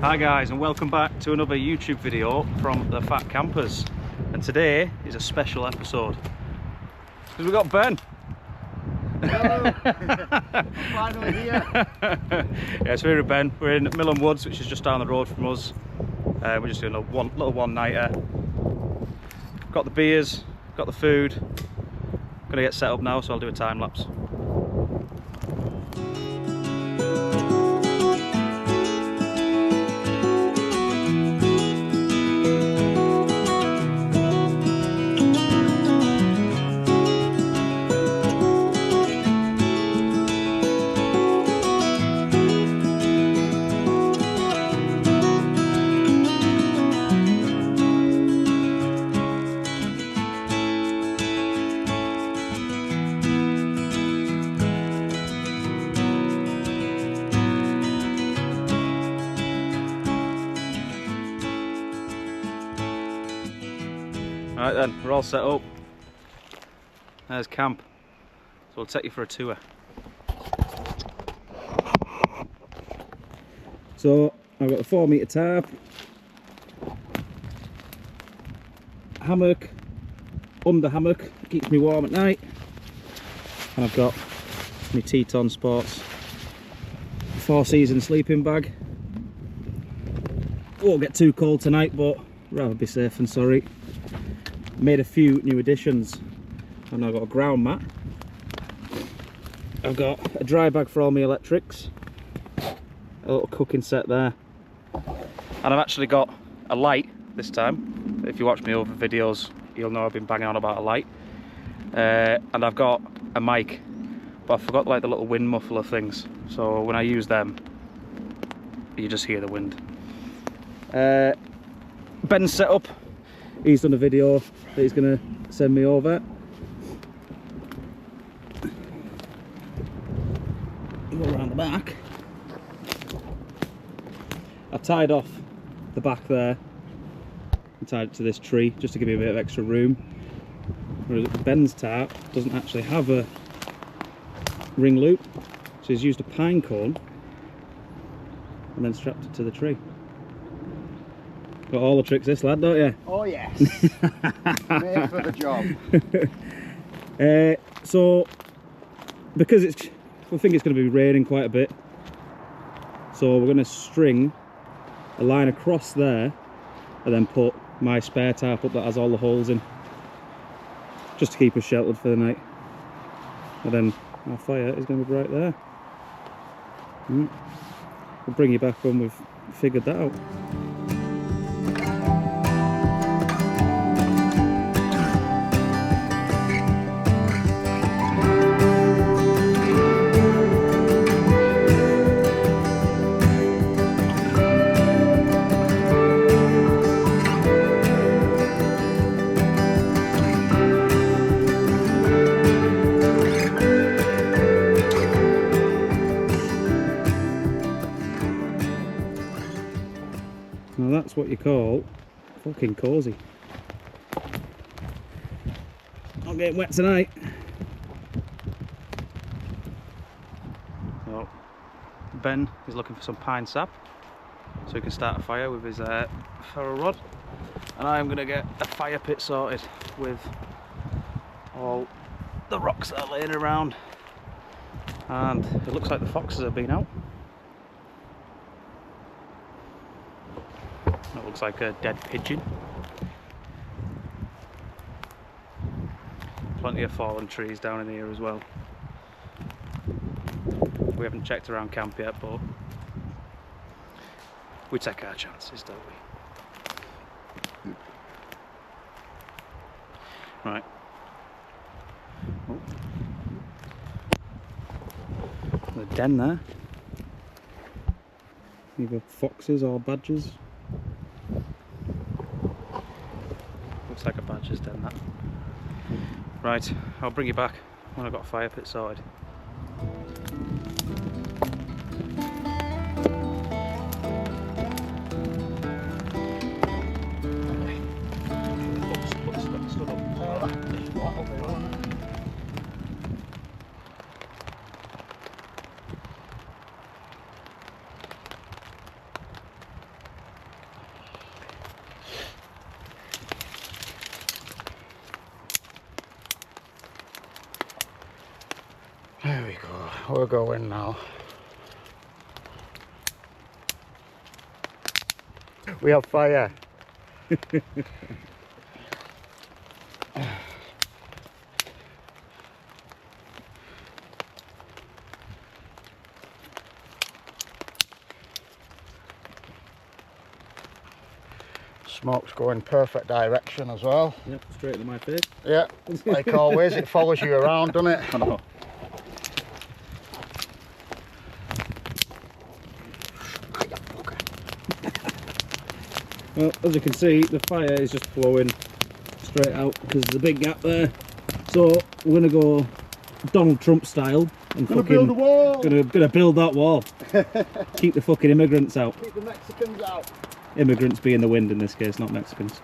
Hi guys, and welcome back to another YouTube video from the Fat Campers. And today is a special episode because we've got Ben. Hello. Finally here. Yeah, so we're with Ben. We're in Milham Woods, which is just down the road from us. We're just doing a little one-nighter. Got the beers, got the food. Gonna get set up now, so I'll do a time lapse. Right then, we're all set up. There's camp. So we'll take you for a tour. So I've got a 4-metre tarp, hammock, under hammock, keeps me warm at night, and I've got my Teton Sports 4-season sleeping bag. Won't get too cold tonight, but rather be safe than sorry. Made a few new additions. I've now got a ground mat. I've got a dry bag for all my electrics, a little cooking set there, and I've actually got a light this time. If you watch me over videos, you'll know I've been banging on about a light. And I've got a mic, but I forgot like the little wind muffler things, so when I use them you just hear the wind. Ben's set up. He's done a video that he's going to send me over. Go around the back. I tied off the back there and tied it to this tree just to give me a bit of extra room. Whereas Ben's tarp doesn't actually have a ring loop, so he's used a pine cone and then strapped it to the tree. Got all the tricks this lad, don't you? Oh yes. Made for the job. So because I think it's going to be raining quite a bit, so we're going to string a line across there and then put my spare tarp up that has all the holes in, just to keep us sheltered for the night. And then our fire is going to be right there. We'll bring you back when we've figured that out. Now that's what you call fucking cosy. Not getting wet tonight. So Ben is looking for some pine sap so he can start a fire with his ferro rod, and I'm going to get a fire pit sorted with all the rocks that are laying around, and it looks like the foxes have been out. That looks like a dead pigeon. Plenty of fallen trees down in here as well. We haven't checked around camp yet, but we take our chances, don't we? Right. Oh. The den there. Either foxes or badgers. Looks like a badger's den, that. Right, I'll bring you back when I've got a fire pit sorted. we're going now. We have fire. Smoke's going perfect direction as well. Yep, straight into my face. Yeah, like always, it follows you around, doesn't it? I know. Well, as you can see, the fire is just flowing straight out because there's a big gap there. So we're gonna go Donald Trump style and Gonna build a wall. Gonna build that wall. Keep the fucking immigrants out. Keep the Mexicans out. Immigrants being the wind in this case, not Mexicans.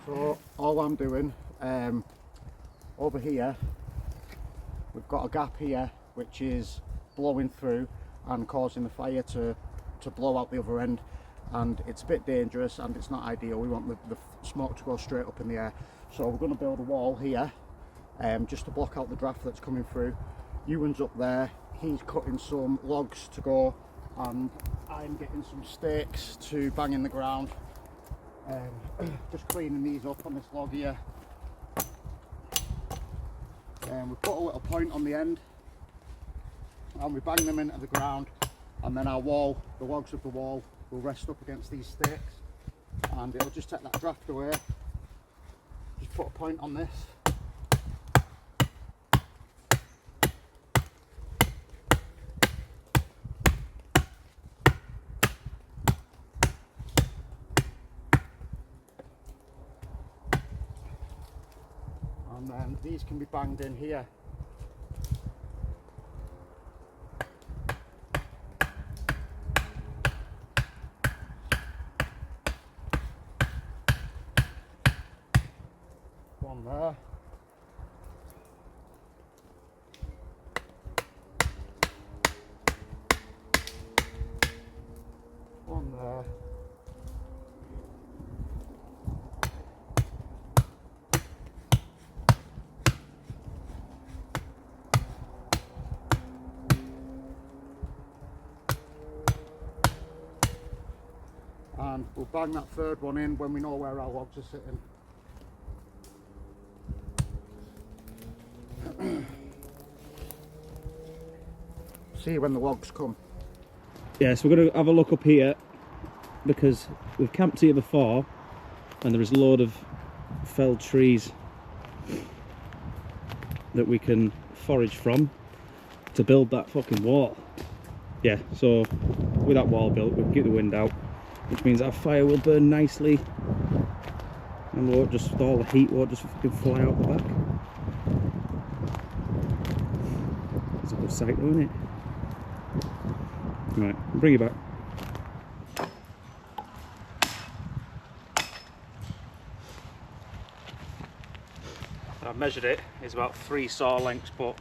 So all I'm doing over here, we've got a gap here which is blowing through and causing the fire to blow out the other end, and it's a bit dangerous and it's not ideal. We want the smoke to go straight up in the air, so we're going to build a wall here just to block out the draft that's coming through. Ewan's up there, he's cutting some logs to go, and I'm getting some stakes to bang in the ground. Just cleaning these up on this log here. We put a little point on the end and we bang them into the ground, and then our wall, the logs of the wall, will rest up against these stakes and it'll just take that draft away. Just put a point on this. And then these can be banged in here. One there. One there. And we'll bang that third one in when we know where our logs are sitting. See when the logs come. Yeah, so we're going to have a look up here because we've camped here before and there is a load of felled trees that we can forage from to build that fucking wall. Yeah, so with that wall built, we'll get the wind out, which means our fire will burn nicely and won't just, all the heat won't just fucking fly out the back. It's a good sight though, isn't it? Right, I'll bring you back. I've measured it, it's about 3 saw lengths, but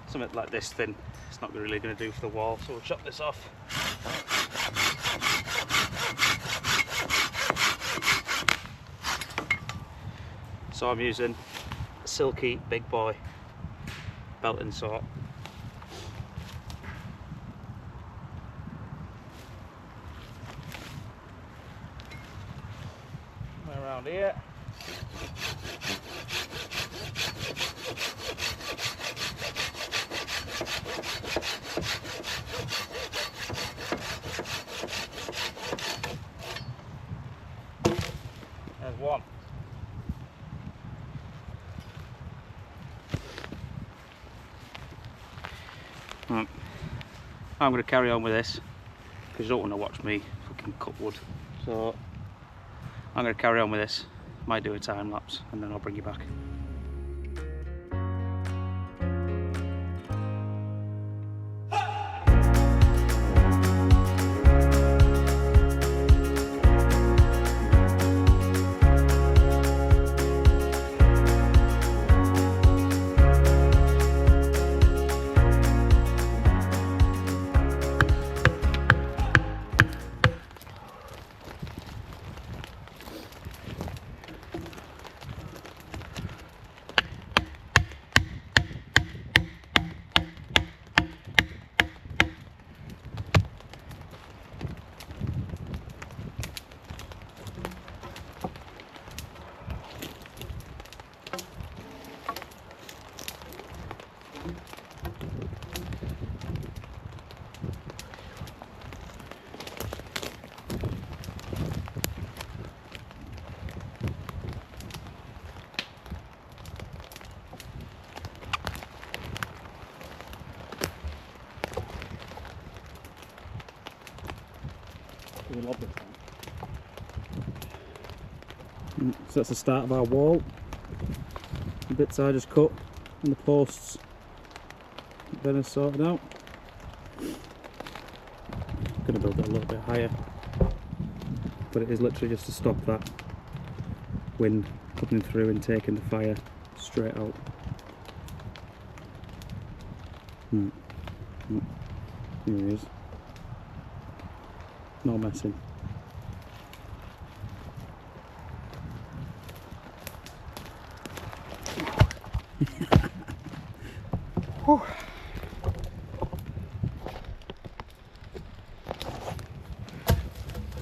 something like this thin, it's not really going to do for the wall, so we'll chop this off. So I'm using a Silky Big Boy belting saw. Around here. There's one. Right. I'm going to carry on with this because you don't want to watch me fucking cut wood. So I'm going to carry on with this, might do a time lapse and then I'll bring you back. We love this one. So that's the start of our wall. The bits I just cut and the posts then are sorted out. I'm going to build it a little bit higher, but it is literally just to stop that wind coming through and taking the fire straight out. Here he is. No messing.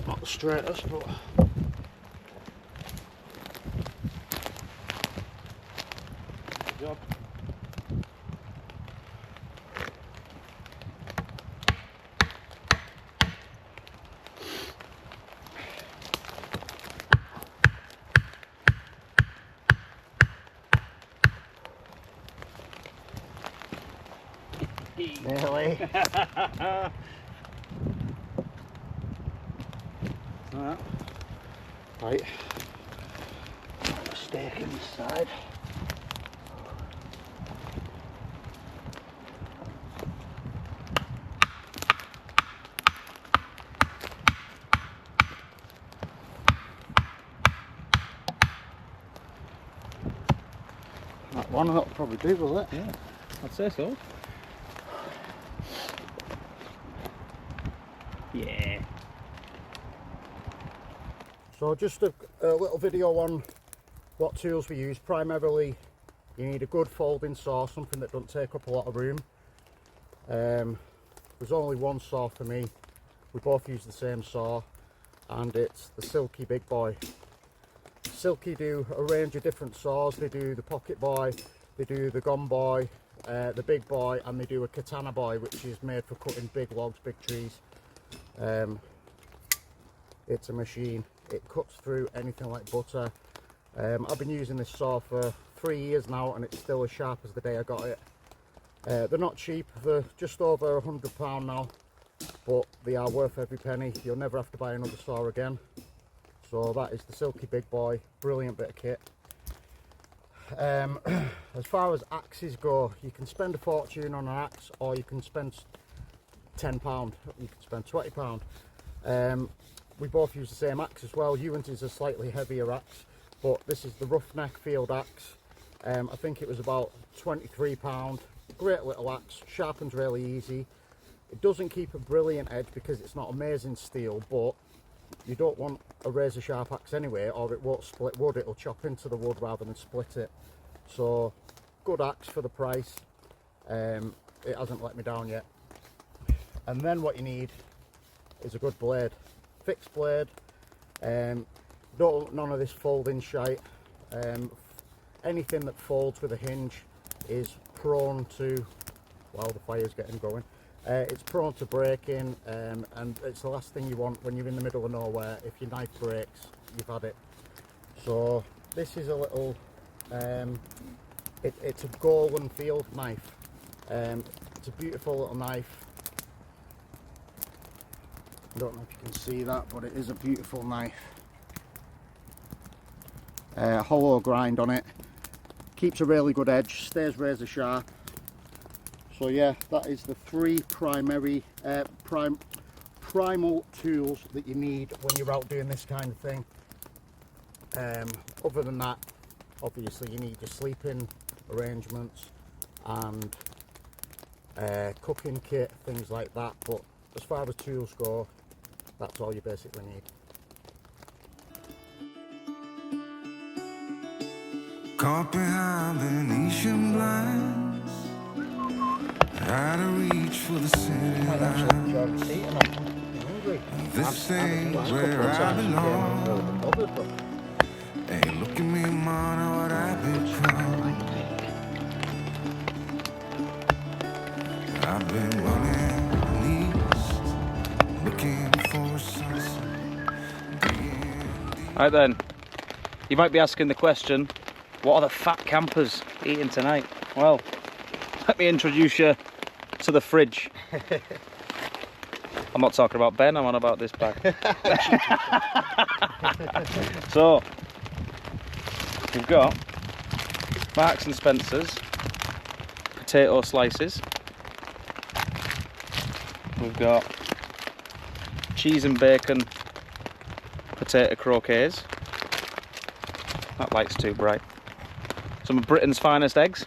Not the straightest, but good job. Nearly. Alright. Right. Put a stake in the side. That one, that'll probably do, will it? Yeah, I'd say so. Yeah. So just a little video on what tools we use. Primarily you need a good folding saw, something that doesn't take up a lot of room. There's only one saw for me. We both use the same saw and it's the Silky Big Boy. Silky do a range of different saws. They do the Pocket Boy, they do the Gone Boy, the Big Boy, and they do a Katana Boy, which is made for cutting big logs, big trees. It's a machine. It cuts through anything like butter. I've been using this saw for 3 years now and it's still as sharp as the day I got it. They're not cheap, they're just over £100 now, but they are worth every penny. You'll never have to buy another saw again. So that is the Silky Big Boy, brilliant bit of kit. As far as axes go, you can spend a fortune on an axe or you can spend £10, you can spend £20. We both use the same axe as well. Ewan's is a slightly heavier axe, but this is the Roughneck Field Axe. I think it was about £23. Great little axe, sharpens really easy. It doesn't keep a brilliant edge because it's not amazing steel, but you don't want a razor sharp axe anyway, or it won't split wood, it'll chop into the wood rather than split it. So good axe for the price. It hasn't let me down yet. And then what you need is a good blade, fixed blade. Don't none of this folding shite. Anything that folds with a hinge is prone to, well, the fire's getting going. It's prone to breaking, and it's the last thing you want when you're in the middle of nowhere. If your knife breaks, you've had it. So this is a little, it's a Golden Field knife. It's a beautiful little knife. I don't know if you can see that, but it is a beautiful knife. Hollow grind on it, keeps a really good edge, stays razor sharp. So yeah, that is the three primary primal tools that you need when you're out doing this kind of thing. Other than that, obviously you need your sleeping arrangements and cooking kit, things like that, but as far as tools go, that's all you basically need. Caught behind Venetian blinds, out of reach for the city line. This ain't where I belong. Hey, look at me, man, what I've become. I've been running my knees, looking for a sunset. Right then, you might be asking the question, what are the fat campers eating tonight? Well, let me introduce you to the fridge. I'm not talking about Ben, I'm on about this bag. So, we've got Marks and Spencer's potato slices. We've got cheese and bacon potato croquets. That light's too bright. Some of Britain's finest eggs.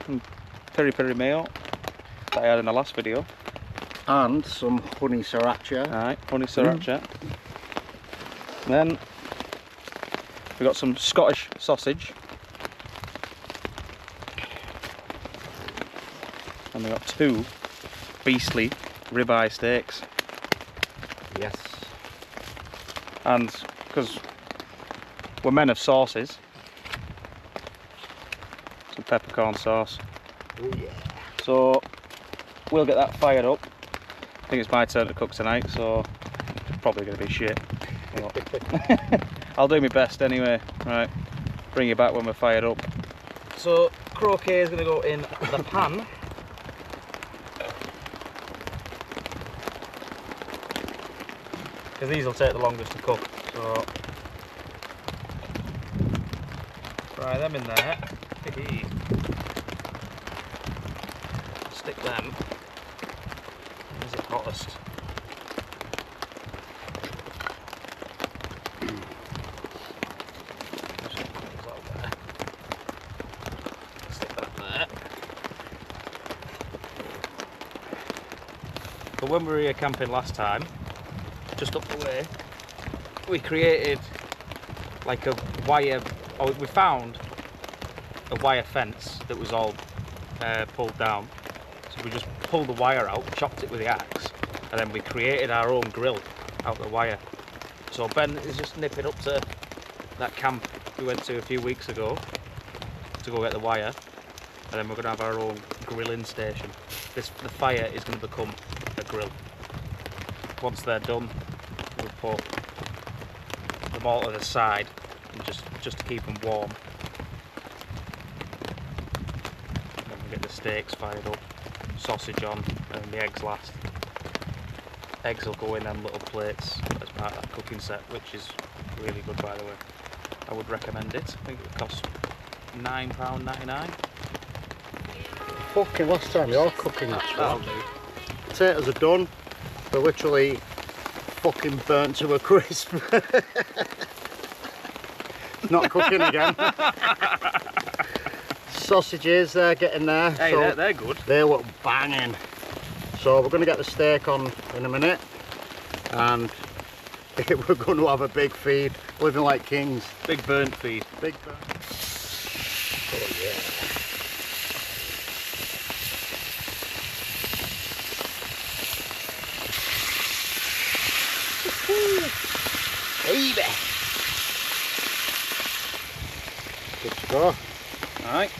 And peri peri mayo that I had in the last video. And some honey sriracha. Alright, honey sriracha. Then we've got some Scottish sausage. And we've got 2 beastly ribeye steaks. Yes. And because we're men of sauces, some peppercorn sauce. Oh yeah. So we'll get that fired up. I think it's my turn to cook tonight, so it's probably going to be shit. But I'll do my best anyway. Right, bring you back when we're fired up. So croquet is going to go in the pan. Because these will take the longest to cook, so fry them in there. Stick them. Where's it hottest? Stick that there. But when we were here camping last time, just up the way, we created like a wire, or we found a wire fence that was all pulled down. So we just pulled the wire out, chopped it with the axe, and then we created our own grill out of the wire. So Ben is just nipping up to that camp we went to a few weeks ago to go get the wire, and then we're going to have our own grilling station. The fire is going to become a grill. Once they're done, we'll put them all to the side and just to keep them warm. Then we get the steaks fired up, sausage on, and the eggs last. Eggs will go in them little plates as part of that cooking set, which is really good, by the way. I would recommend it. I think it would cost £9.99. Fucking last time you're cooking That'll actually. do. Potatoes are done. They're literally fucking burnt to a crisp. Not cooking again. Sausages, they're getting there. Hey, so they're good. they look banging. So we're going to get the steak on in a minute, and we're going to have a big feed, living like kings. Big burnt feed. Big burnt. Oh yeah. Baby. Good to go. Alright.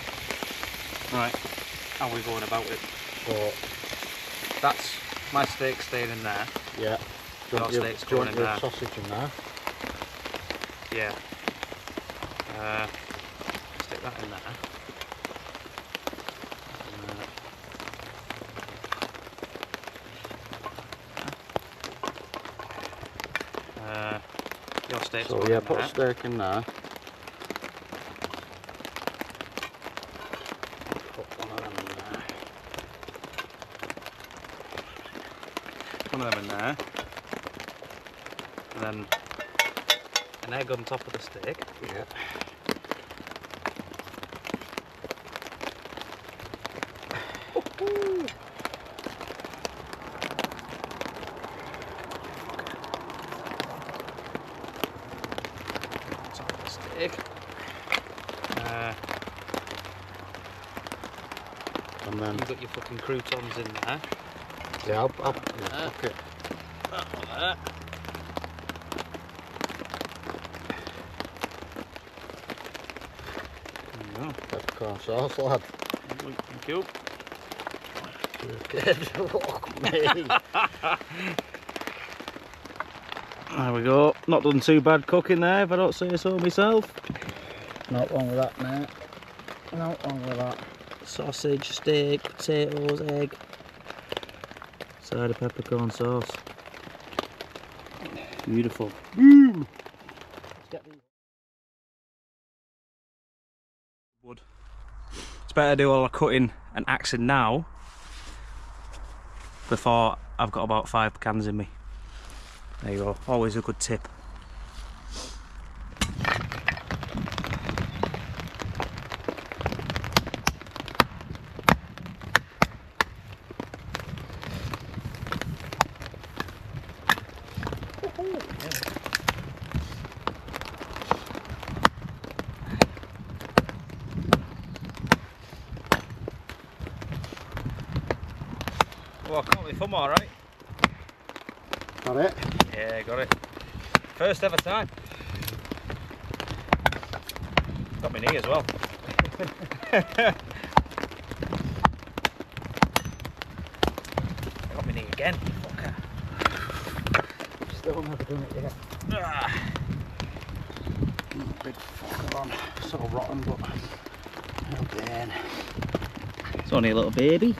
Right. How are we going about it? So, That's my steak staying in there. yeah. Your steak's going in there. Sausage in there. Yeah. Stick that in there. Your steak's So going yeah, in put there. a steak in there. Put one of them in there. One of them in there. And then an egg on top of the steak. Yeah. Top of the steak. And then You've got your fucking croutons in there. yeah, I'll cook it. That one there. There you go. Peppercorn sauce, lad. Thank you. Good. Fuck me. There we go. Not done too bad cooking there, if I don't say so myself. Not wrong with that, mate. Not wrong with that. sausage, steak, potatoes, egg, side of peppercorn sauce. Beautiful. Boom! Wood. It's better to do all the cutting and axing now before I've got about 5 cans in me. There you go, always a good tip. Well, I caught my thumb alright. Got it? Yeah, got it. First ever time. Got my knee as well. Got my knee again. Fucker. Still never done it yet. Ah. Big fucker on. So rotten, but no gain. It's only a little baby.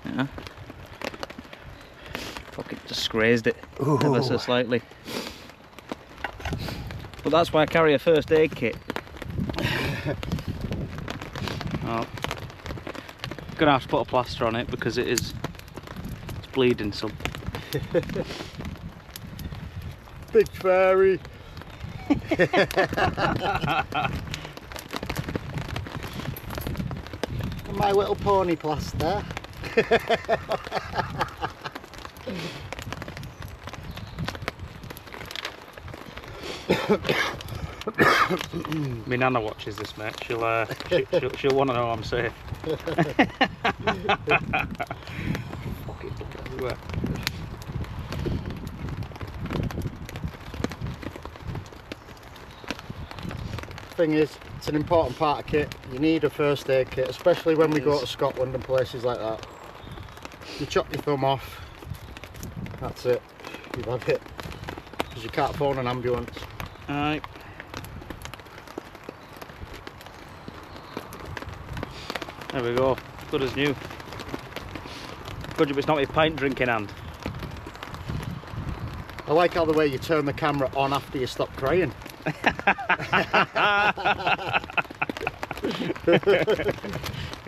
Yeah. Fucking just grazed it ever so slightly. But that's why I carry a first aid kit. Oh. Gonna have to put a plaster on it because it's bleeding some. Big fairy. My Little Pony plaster. My nana watches this, mate. She'll want to know I'm safe. Fucking blood everywhere. Thing is, it's an important part of kit. You need a first aid kit, especially when we go to Scotland and places like that. You chop your thumb off, that's it. You've had it. Because you can't phone an ambulance. Alright. There we go. Good as new. Good job it's not my pint drinking hand. I like how the way you turn the camera on after you stop crying. You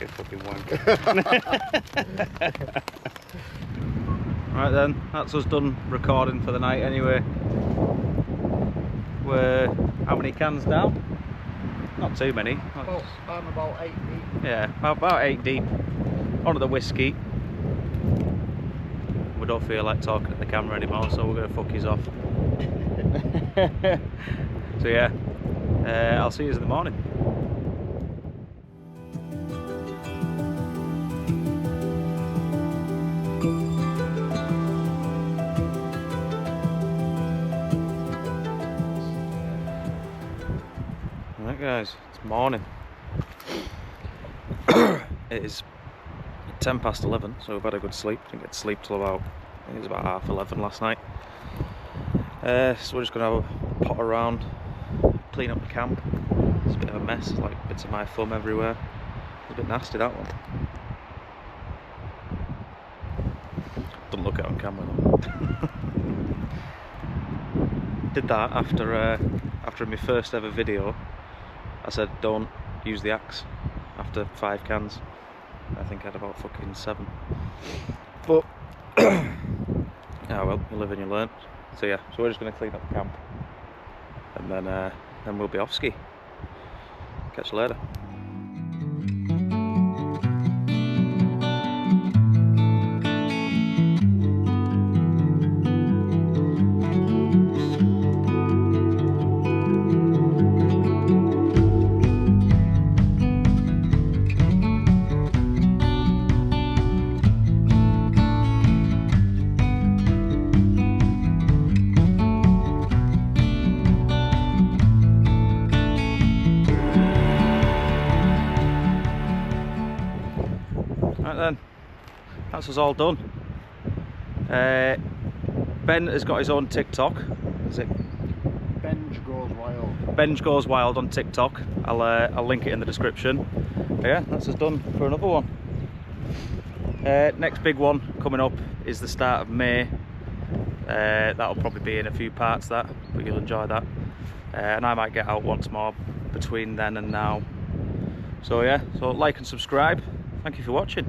fucking wanker. Right then, that's us done recording for the night anyway. We're how many cans down? Not too many. Well, I'm about 8 deep. Yeah, about 8 deep. Onto the whiskey. We don't feel like talking at the camera anymore, so we're gonna fuck his off. So yeah, I'll see you in the morning. Alright guys, it's morning. It is 10 past 11, so we've had a good sleep. Didn't get to sleep till about, I think it was about 11:30 last night. So we're just going to have a pot around, clean up the camp. It's a bit of a mess, like bits of my thumb everywhere. It's a bit nasty, that one. Don't look at it on camera though. Did that after my first ever video. I said don't use the axe after 5 cans. I think I had about fucking 7. But yeah, well, you live and you learn. So yeah, so we're just going to clean up the camp, and then we'll be off ski. Catch you later. Right then, that's us all done. Ben has got his own TikTok. Is it Benj goes wild. Benj Goes Wild on TikTok. I'll link it in the description. But yeah, that's us done for another one. Next big one coming up is the start of May. That'll probably be in a few parts, but you'll enjoy that. And I might get out once more between then and now. So yeah, so like and subscribe. Thank you for watching.